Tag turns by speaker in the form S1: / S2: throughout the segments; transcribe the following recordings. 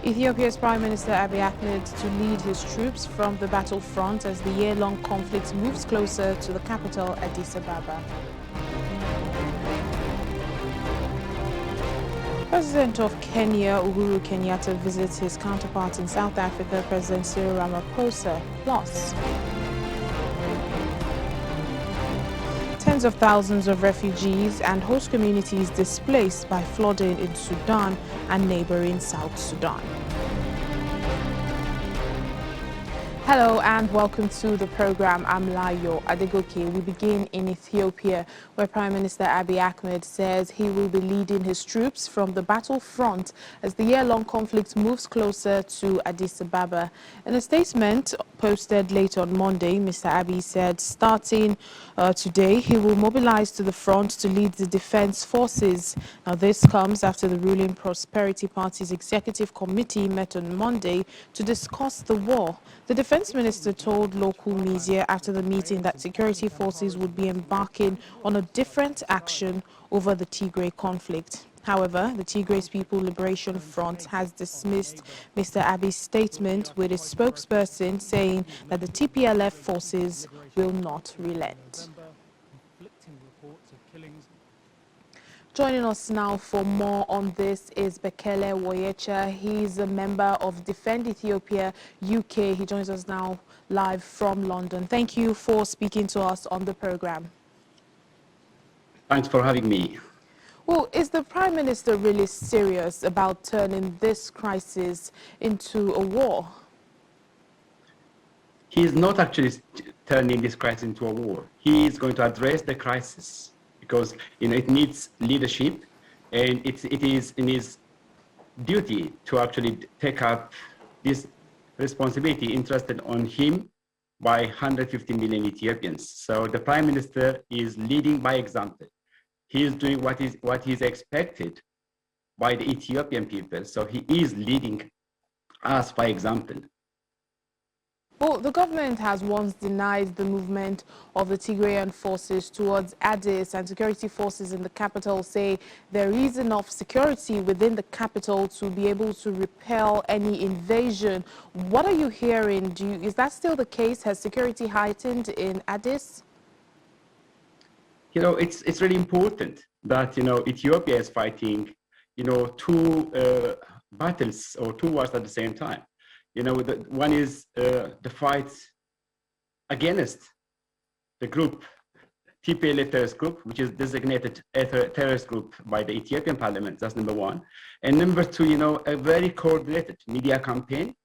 S1: Ethiopia's Prime Minister Abiy Ahmed to lead his troops from the battlefront as the year-long conflict moves closer to the capital, Addis Ababa. President of Kenya, Uhuru Kenyatta, visits his counterpart in South Africa, President Cyril Ramaphosa. Plus, tens of thousands of refugees and host communities displaced by flooding in Sudan and neighboring South Sudan. Hello and welcome to the program. I'm Layo Adegoke. We begin in Ethiopia, where Prime Minister Abiy Ahmed says he will be leading his troops from the battlefront as the year-long conflict moves closer to Addis Ababa. In a statement posted late on Monday, Mr. Abiy said starting today, he will mobilize to the front to lead the defense forces. Now, this comes after the ruling Prosperity Party's executive committee met on Monday to discuss the war. The defense minister told local media after the meeting that security forces would be embarking on a different action over the Tigray conflict. However, the Tigray People Liberation Front has dismissed Mr. Abiy's statement, with his spokesperson saying that the TPLF forces will not relent. Joining us now for more on this is Bekele Woyecha. He's a member of Defend Ethiopia UK. He joins us now live from London. Thank you for speaking to us on the program.
S2: Thanks for having me.
S1: Well, is the Prime Minister really serious about turning this crisis into a war?
S2: He is not actually turning this crisis into a war. He is going to address the crisis because it needs leadership, and it is in his duty to actually take up this responsibility entrusted on him by 150 million Ethiopians. So the Prime Minister is leading by example. He is doing what is expected by the Ethiopian people. So he is leading us by example.
S1: Well, the government has once denied the movement of the Tigrayan forces towards Addis, and security forces in the capital say there is enough security within the capital to be able to repel any invasion. What are you hearing? Is that still the case? Has security heightened in Addis?
S2: It's really important that, Ethiopia is fighting, two battles or two wars at the same time. One is the fight against the group, TPLF terrorist group, which is designated a terrorist group by the Ethiopian parliament. That's number one. And number two, a very coordinated media campaign,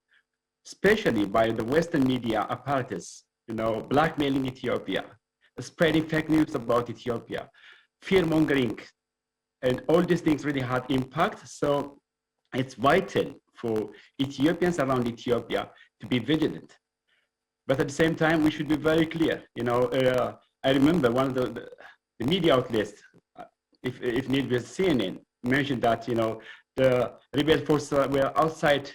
S2: especially by the Western media apparatus, blackmailing Ethiopia, spreading fake news about Ethiopia, fear-mongering, and all these things really had impact. So it's vital for Ethiopians around Ethiopia to be vigilant. But at the same time, we should be very clear. I remember one of the media outlets, if need be, CNN, mentioned that, the rebel forces were outside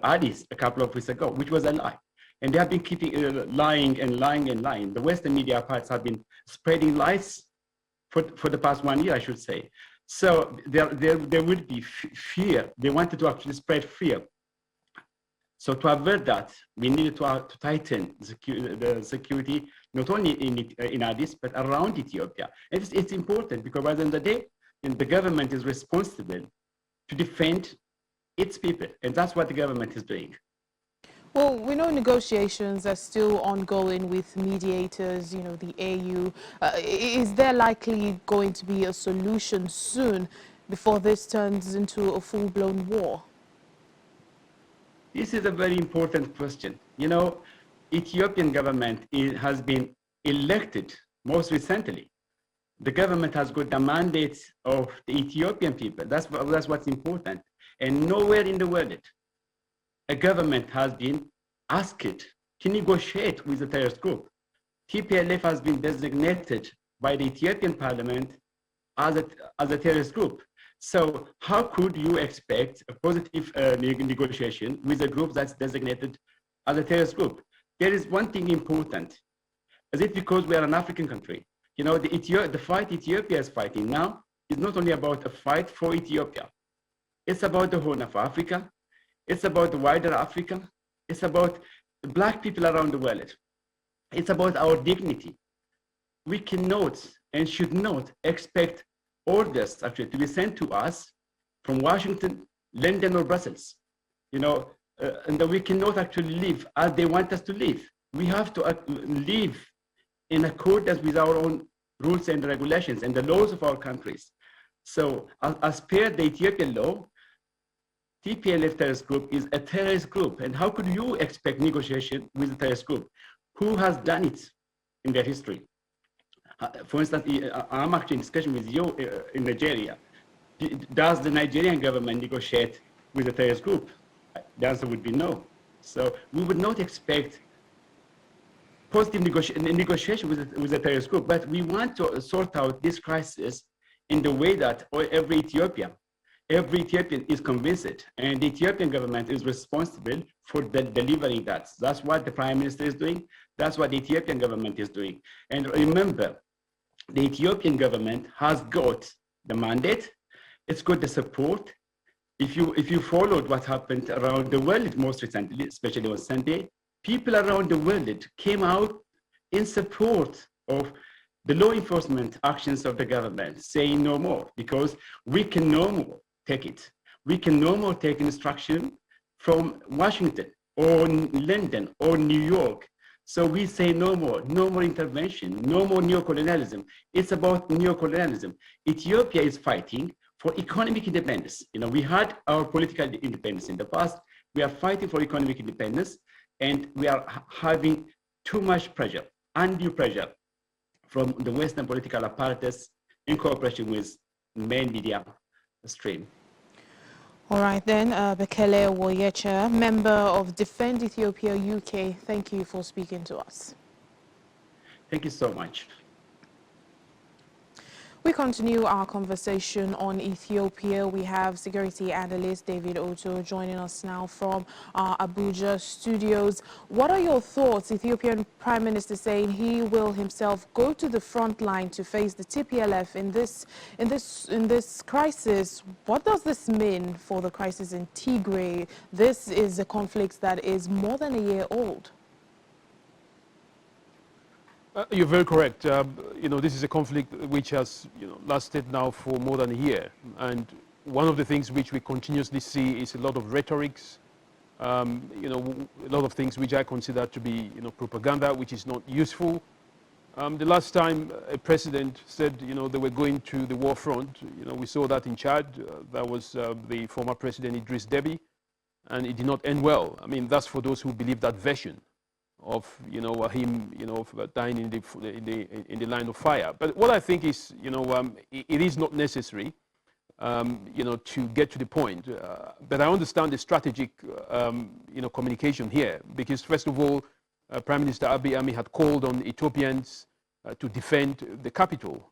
S2: Addis a couple of weeks ago, which was a lie. And they have been keeping lying and lying and lying. The Western media parts have been spreading lies for the past 1 year, I should say. So there would be fear. They wanted to actually spread fear. So to avert that, we needed to tighten the security, not only in Addis, but around Ethiopia. And it's important because by the end of the day, the government is responsible to defend its people. And that's what the government is doing.
S1: Well, we know negotiations are still ongoing with mediators, the AU. Is there likely going to be a solution soon before this turns into a full-blown war?
S2: This is a very important question. Ethiopian government has been elected most recently. The government has got the mandate of the Ethiopian people. That's what's important. And nowhere in the world a government has been asked to negotiate with the terrorist group. TPLF has been designated by the Ethiopian parliament as a terrorist group. So how could you expect a positive negotiation with a group that's designated as a terrorist group? There is one thing important. Is it because we are an African country? The fight Ethiopia is fighting now is not only about a fight for Ethiopia. It's about the Horn of Africa. It's about the wider Africa. It's about Black people around the world. It's about our dignity. We cannot and should not expect orders actually to be sent to us from Washington, London, or Brussels. And that we cannot actually live as they want us to live. We have to live in accordance with our own rules and regulations and the laws of our countries. So as per the Ethiopian law, TPLF terrorist group is a terrorist group. And how could you expect negotiation with a terrorist group? Who has done it in their history? For instance, I'm actually in discussion with you in Nigeria. Does the Nigerian government negotiate with a terrorist group? The answer would be no. So we would not expect positive negotiation with a terrorist group, but we want to sort out this crisis in the way that every Ethiopian is convinced, and the Ethiopian government is responsible for delivering that. That's what the Prime Minister is doing. That's what the Ethiopian government is doing. And remember, the Ethiopian government has got the mandate. It's got the support. If you followed what happened around the world most recently, especially on Sunday, people around the world came out in support of the law enforcement actions of the government, saying no more, because we can no more take it. We can no more take instruction from Washington or London or New York. So we say no more intervention, no more neocolonialism. It's about neocolonialism. Ethiopia is fighting for economic independence. We had our political independence in the past. We are fighting for economic independence, and we are having too much pressure, undue pressure from the Western political apparatus in cooperation with main media stream.
S1: All right then, Bekele Woyecha, member of Defend Ethiopia UK, thank you for speaking to us.
S2: Thank you so much.
S1: We continue our conversation on Ethiopia. We have security analyst David Otto joining us now from our Abuja studios. What are your thoughts? Ethiopian Prime Minister saying he will himself go to the front line to face the TPLF in this crisis. What does this mean for the crisis in Tigray? This is a conflict that is more than a year old.
S3: You're very correct. This is a conflict which has lasted now for more than a year. And one of the things which we continuously see is a lot of rhetorics, a lot of things which I consider to be propaganda, which is not useful. The last time a president said they were going to the war front, we saw that in Chad. That was the former president Idris Deby, and it did not end well. I mean, that's for those who believe that version of him dying in the line of fire. But what I think is it is not necessary to get to the point. But I understand the strategic communication here, because first of all, Prime Minister Abiy Ahmed had called on Ethiopians to defend the capital.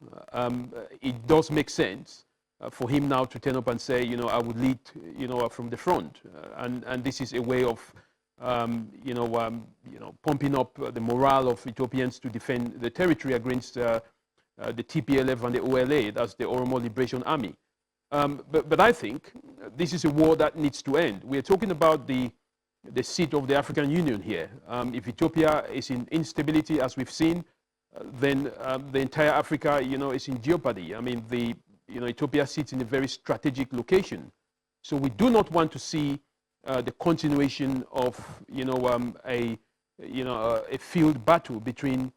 S3: It does make sense for him now to turn up and say I would lead from the front, and this is a way of pumping up the morale of Ethiopians to defend the territory against the TPLF and the OLA, that's the Oromo Liberation Army. But I think this is a war that needs to end. We are talking about the seat of the African Union here. If Ethiopia is in instability, as we've seen, then the entire Africa, is in jeopardy. I mean, Ethiopia sits in a very strategic location. So we do not want to see the continuation of a field battle between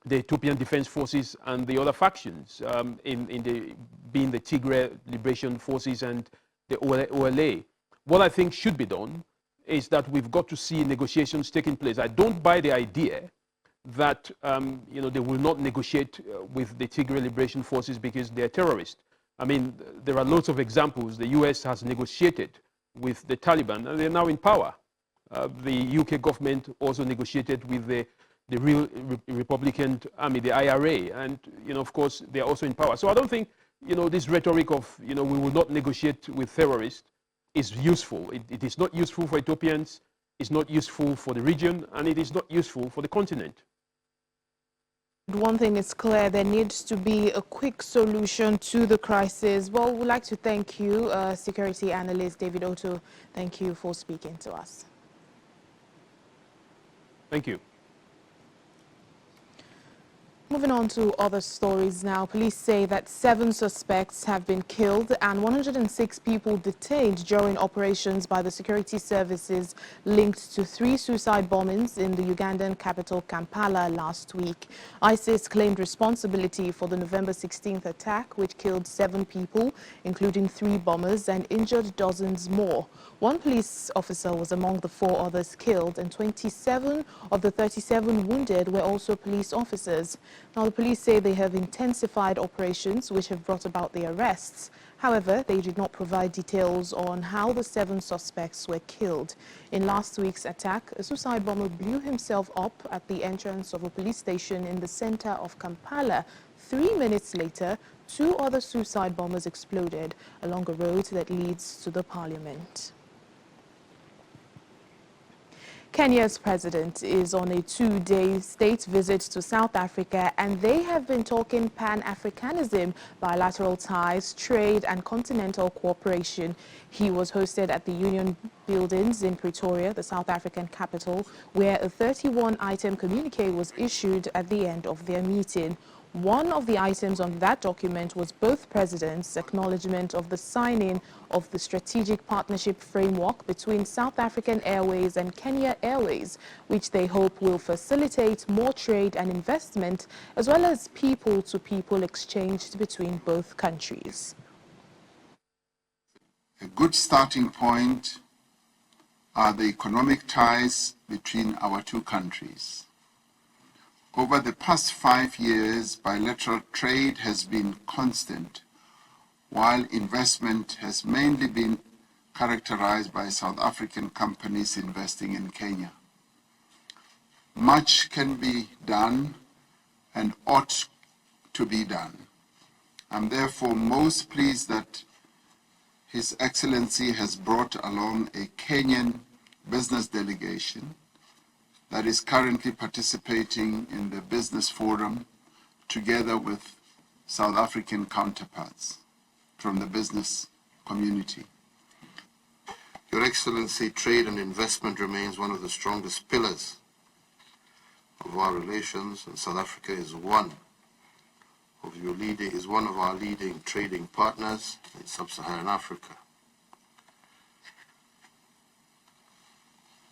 S3: the Ethiopian Defense Forces and the other factions, being the Tigray Liberation Forces and the OLA. What I think should be done is that we've got to see negotiations taking place. I don't buy the idea that they will not negotiate with the Tigray Liberation Forces because they're terrorists. I mean, there are lots of examples. The US has negotiated with the Taliban, and they're now in power. The UK government also negotiated with the real Republican Army, the IRA, and of course they're also in power. So I don't think this rhetoric of we will not negotiate with terrorists is useful. It is not useful for Ethiopians. It's not useful for the region, and it is not useful for the continent.
S1: One thing is clear, there needs to be a quick solution to the crisis. Well, we'd like to thank you, security analyst David Otto. Thank you for speaking to us.
S3: Thank you.
S1: Moving on to other stories now. Police say that 7 suspects have been killed and 106 people detained during operations by the security services linked to 3 suicide bombings in the Ugandan capital Kampala last week. ISIS claimed responsibility for the November 16th attack, which killed 7 people, including 3 bombers, and injured dozens more. 1 police officer was among the 4 others killed, and 27 of the 37 wounded were also police officers. Now, the police say they have intensified operations which have brought about the arrests. However, they did not provide details on how the 7 suspects were killed. In last week's attack, a suicide bomber blew himself up at the entrance of a police station in the center of Kampala. 3 minutes later, 2 other suicide bombers exploded along a road that leads to the parliament. Kenya's president is on a 2-day state visit to South Africa, and they have been talking Pan-Africanism, bilateral ties, trade and continental cooperation. He was hosted at the Union Buildings in Pretoria, the South African capital, where a 31-item communique was issued at the end of their meeting. One of the items on that document was both presidents' acknowledgement of the signing of the strategic partnership framework between South African Airways and Kenya Airways, which they hope will facilitate more trade and investment, as well as people-to-people exchange between both countries.
S4: A good starting point are the economic ties between our 2 countries. Over the past 5 years, bilateral trade has been constant, while investment has mainly been characterized by South African companies investing in Kenya. Much can be done and ought to be done. I'm therefore most pleased that His Excellency has brought along a Kenyan business delegation that is currently participating in the business forum together with South African counterparts from the business community.
S5: Your Excellency, trade and investment remains one of the strongest pillars of our relations, and South Africa is one of our leading trading partners in sub-Saharan Africa.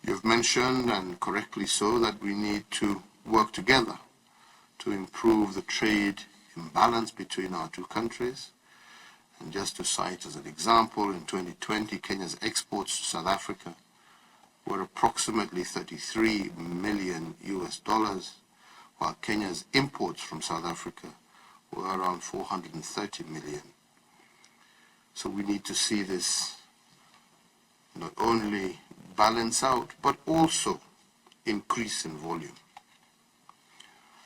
S5: You've mentioned, and correctly so, that we need to work together to improve the trade imbalance between our 2 countries. And just to cite as an example, in 2020, Kenya's exports to South Africa were approximately $33 million, while Kenya's imports from South Africa were around $430 million. So we need to see this not only balance out, but also increase in volume.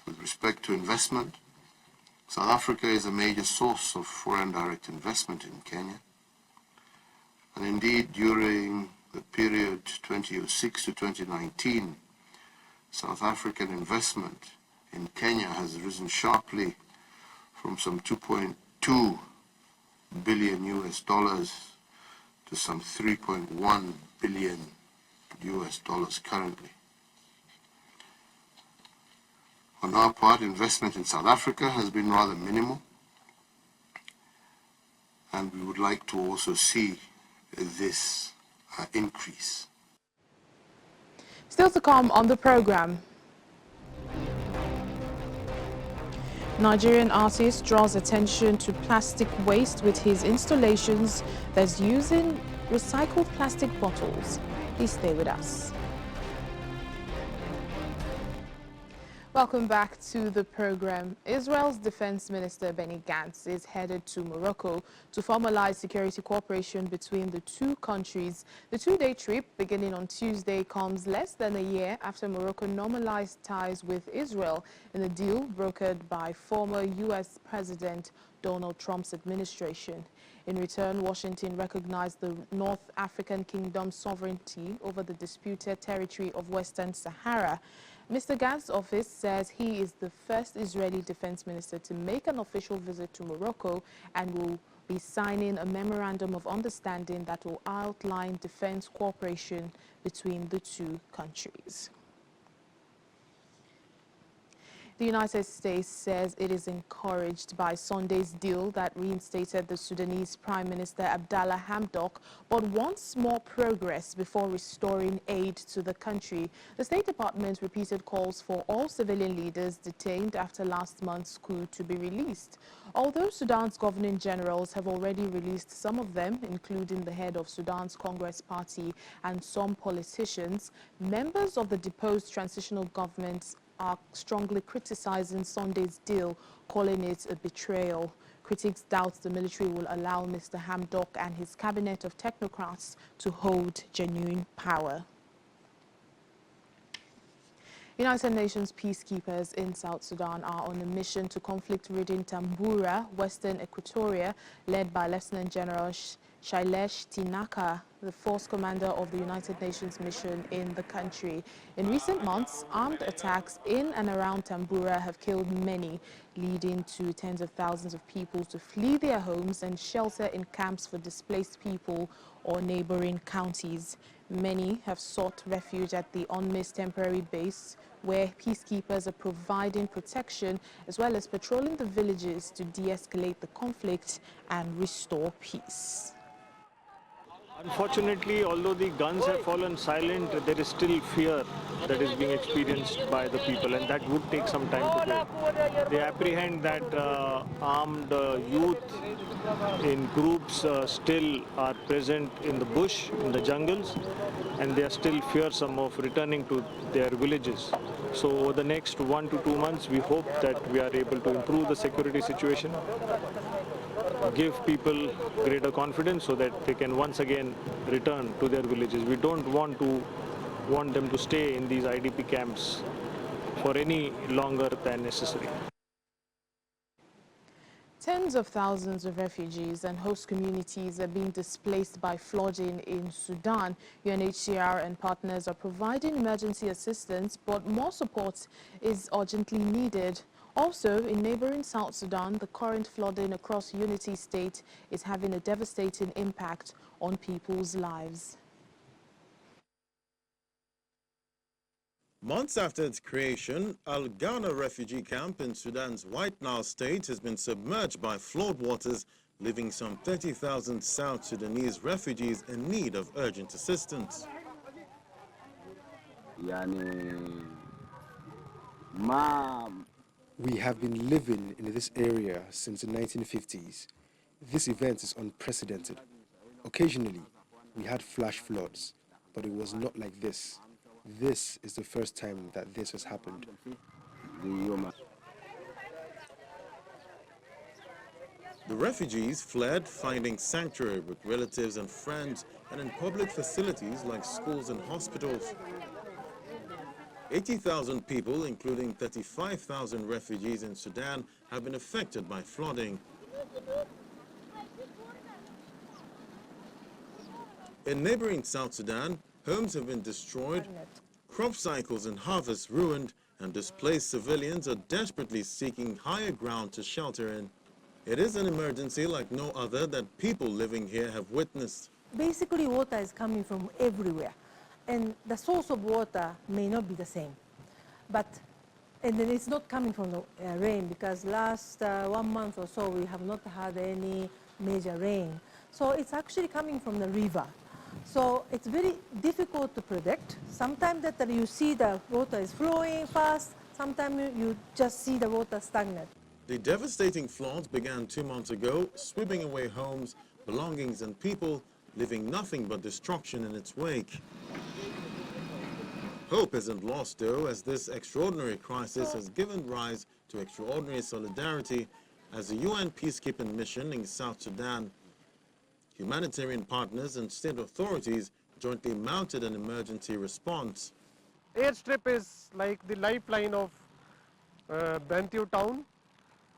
S5: With respect to investment, South Africa is a major source of foreign direct investment in Kenya. And indeed, during the period 2006 to 2019, South African investment in Kenya has risen sharply from some $2.2 billion to some $3.1 billion currently. On our part, investment in South Africa has been rather minimal, and we would like to also see this increase.
S1: Still to come on the program. Nigerian artist draws attention to plastic waste with his installations that's using recycled plastic bottles. Please stay with us. Welcome back to the program. Israel's Defense Minister Benny Gantz is headed to Morocco to formalize security cooperation between the 2 countries. The 2-day trip, beginning on Tuesday, comes less than a year after Morocco normalized ties with Israel in a deal brokered by former U.S. President Donald Trump's administration. In return, Washington recognized the North African Kingdom's sovereignty over the disputed territory of Western Sahara. Mr. Gantz's office says he is the first Israeli defense minister to make an official visit to Morocco and will be signing a memorandum of understanding that will outline defense cooperation between the two countries. The United States says it is encouraged by Sunday's deal that reinstated the Sudanese Prime Minister Abdallah Hamdok, but wants more progress before restoring aid to the country. The State Department repeated calls for all civilian leaders detained after last month's coup to be released. Although Sudan's governing generals have already released some of them, including the head of Sudan's Congress Party and some politicians, members of the deposed transitional government are strongly criticizing Sunday's deal, calling it a betrayal. Critics doubt the military will allow Mr. Hamdok and his cabinet of technocrats to hold genuine power. United Nations peacekeepers in South Sudan are on a mission to conflict-ridden Tambura, Western Equatoria, led by Lieutenant General Shailesh Tinaka, the force commander of the United Nations mission in the country. In recent months, armed attacks in and around Tambura have killed many, leading to tens of thousands of people to flee their homes and shelter in camps for displaced people or neighboring counties. Many have sought refuge at the UNMISS temporary base, where peacekeepers are providing protection as well as patrolling the villages to de-escalate the conflict and restore peace.
S6: Unfortunately, although the guns have fallen silent, there is still fear that is being experienced by the people, and that would take some time to go. They apprehend that armed youth in groups still are present in the bush, in the jungles, and they are still fearsome of returning to their villages. So over the next 1 to 2 months, we hope that we are able to improve the security situation, give people greater confidence so that they can once again return to their villages. We don't want them to stay in these IDP camps for any longer than necessary.
S1: Tens of thousands of refugees and host communities are being displaced by flooding in Sudan. UNHCR and partners are providing emergency assistance, but more support is urgently needed. Also, in neighboring South Sudan, the current flooding across Unity State is having a devastating impact on people's lives.
S7: Months after its creation, Al Ghana refugee camp in Sudan's White Nile state has been submerged by floodwaters, leaving some 30,000 South Sudanese refugees in need of urgent assistance.
S8: We have been living in this area since the 1950s. This event is unprecedented. Occasionally, we had flash floods, but it was not like this. This is the first time that this has happened.
S7: The refugees fled, finding sanctuary with relatives and friends and in public facilities like schools and hospitals. 80,000 people, including 35,000 refugees in Sudan, have been affected by flooding. In neighboring South Sudan, homes have been destroyed, crop cycles and harvests ruined, and displaced civilians are desperately seeking higher ground to shelter in. It is an emergency like no other that people living here have witnessed.
S9: Basically, water is coming from everywhere, and the source of water may not be the same. And then it's not coming from the rain, because last 1 month or so we have not had any major rain. So it's actually coming from the river. So it's very difficult to predict. Sometimes that you see the water is flowing fast, sometimes you just see the water stagnant.
S7: The devastating floods began 2 months ago, sweeping away homes, belongings and people, leaving nothing but destruction in its wake. Hope isn't lost, though, as this extraordinary crisis has given rise to extraordinary solidarity as the UN peacekeeping mission in South Sudan. Humanitarian partners and state authorities jointly mounted an emergency response.
S10: Airstrip is like the lifeline of Bentiu town.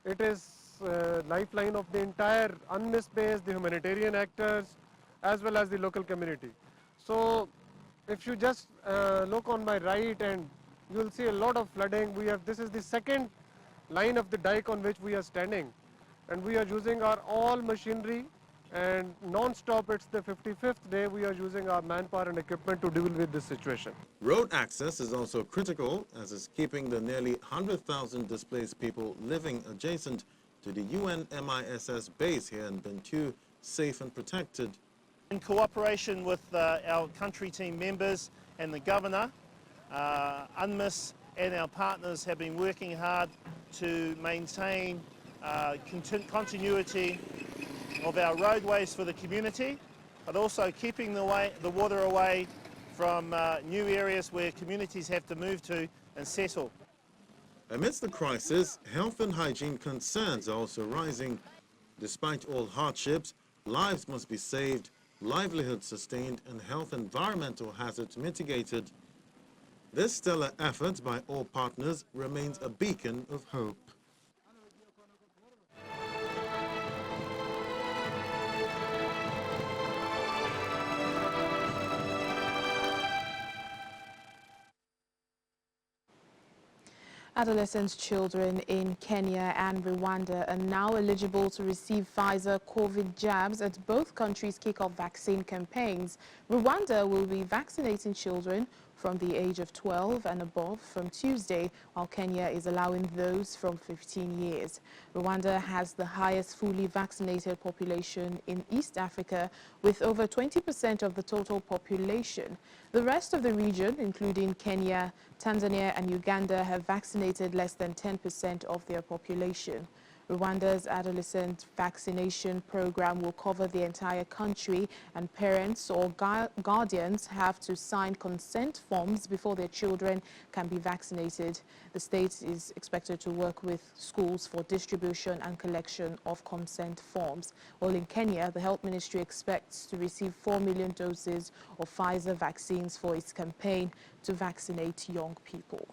S10: It is lifeline of the entire UNMISS base, the humanitarian actors, as well as the local community. So if you just look on my right and you will see a lot of flooding. This is the second line of the dike on which we are standing, and we are using our all machinery, and non-stop. It's the 55th day we are using our manpower and equipment to deal with this situation.
S7: Road access is also critical, as it's keeping the nearly 100,000 displaced people living adjacent to the UNMISS base here in Bentiu safe and protected.
S11: In cooperation with our country team members and the Governor, UNMISS and our partners have been working hard to maintain continuity of our roadways for the community, but also keeping the water away from new areas where communities have to move to and settle.
S7: Amidst the crisis, health and hygiene concerns are also rising. Despite all hardships, lives must be saved, livelihoods sustained, and health environmental hazards mitigated. This stellar effort by all partners remains a beacon of hope.
S1: Adolescent children in Kenya and Rwanda are now eligible to receive Pfizer COVID jabs as both countries kick off vaccine campaigns. Rwanda will be vaccinating children from the age of 12 and above from Tuesday, while Kenya is allowing those from 15 years. Rwanda has the highest fully vaccinated population in East Africa, with over 20% of the total population. The rest of the region, including Kenya, Tanzania and Uganda, have vaccinated less than 10% of their population. Rwanda's adolescent vaccination program will cover the entire country, and parents or guardians have to sign consent forms before their children can be vaccinated. The state is expected to work with schools for distribution and collection of consent forms. While in Kenya, the Health Ministry expects to receive 4 million doses of Pfizer vaccines for its campaign to vaccinate young people.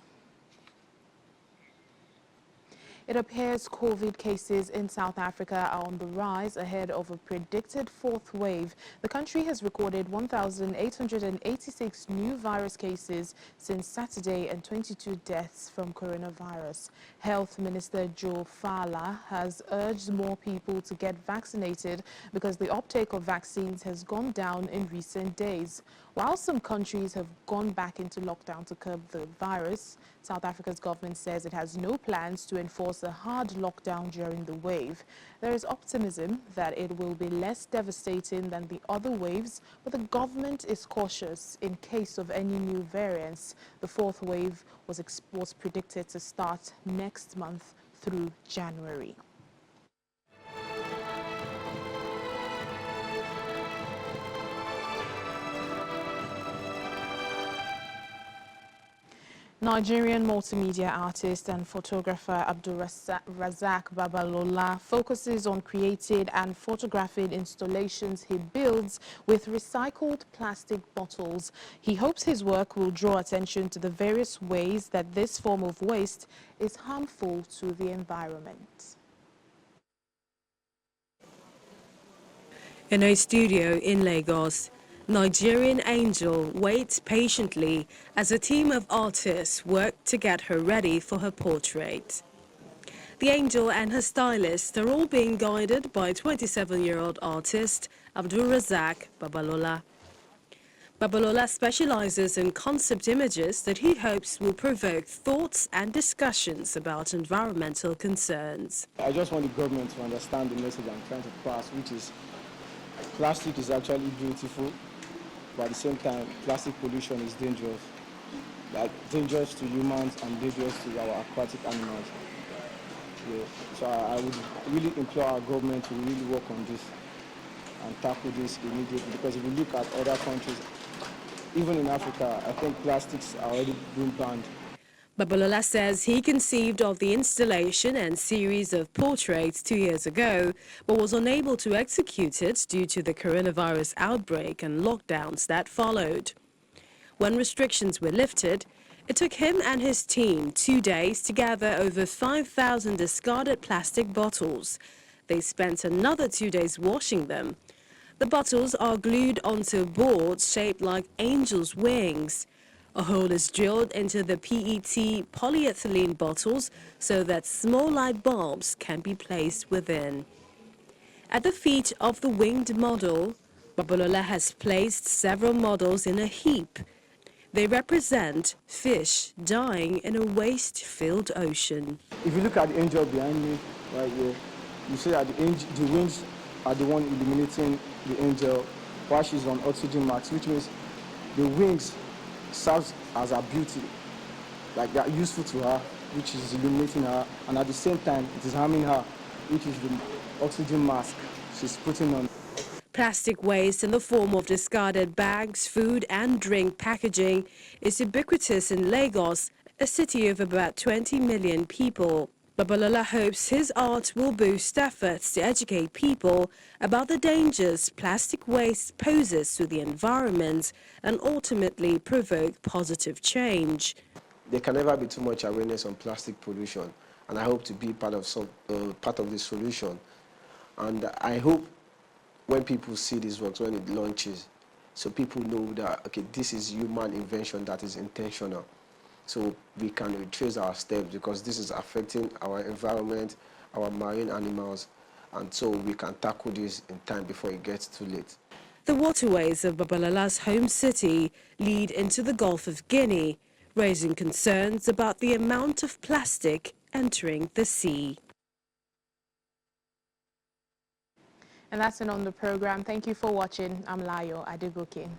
S1: It appears COVID cases in South Africa are on the rise ahead of a predicted fourth wave. The country has recorded 1,886 new virus cases since Saturday and 22 deaths from coronavirus. Health Minister Joe Fala has urged more people to get vaccinated because the uptake of vaccines has gone down in recent days. While some countries have gone back into lockdown to curb the virus, South Africa's government says it has no plans to enforce a hard lockdown during the wave. There is optimism that it will be less devastating than the other waves, but the government is cautious in case of any new variants. The fourth wave was predicted to start next month through January. Nigerian multimedia artist and photographer Abdulrazak Babalola focuses on creating and photographing installations he builds with recycled plastic bottles. He hopes his work will draw attention to the various ways that this form of waste is harmful to the environment.
S12: In a studio in Lagos, Nigerian Angel waits patiently as a team of artists work to get her ready for her portrait. The Angel and her stylist are all being guided by 27-year-old artist Abdulrazak Babalola. Babalola specializes in concept images that he hopes will provoke thoughts and discussions about environmental concerns.
S13: I just want the government to understand the message I'm trying to pass, which is plastic is actually beautiful, but at the same time, plastic pollution is dangerous. Like, dangerous to humans and dangerous to our aquatic animals. Yeah. So I would really implore our government to really work on this and tackle this immediately, because if you look at other countries, even in Africa, I think plastics are already being banned.
S12: Babalola says he conceived of the installation and series of portraits 2 years ago, but was unable to execute it due to the coronavirus outbreak and lockdowns that followed. When restrictions were lifted, it took him and his team 2 days to gather over 5,000 discarded plastic bottles. They spent another 2 days washing them. The bottles are glued onto boards shaped like angels' wings. A hole is drilled into the PET polyethylene bottles so that small light bulbs can be placed within. At the feet of the winged model, Babalola has placed several models in a heap. They represent fish dying in a waste-filled ocean.
S13: If you look at the angel behind me, right here, you see that the wings are the one illuminating the angel while she's on oxygen mask, which means the wings serve as her beauty. Like they are useful to her, which is illuminating her, and at the same time, it is harming her, which is the oxygen mask she's putting on.
S12: Plastic waste in the form of discarded bags, food and drink packaging is ubiquitous in Lagos, a city of about 20 million people. Babalola hopes his art will boost efforts to educate people about the dangers plastic waste poses to the environment and ultimately provoke positive change.
S13: There can never be too much awareness on plastic pollution, and I hope to be part of the solution. And I hope when people see these works, when it launches, so people know that, okay, this is human invention that is intentional. So we can retrace our steps because this is affecting our environment, our marine animals, and so we can tackle this in time before it gets too late.
S12: The waterways of Babalola's home city lead into the Gulf of Guinea, raising concerns about the amount of plastic entering the sea.
S1: And that's it on the program. Thank you for watching. I'm Layo Adegoke.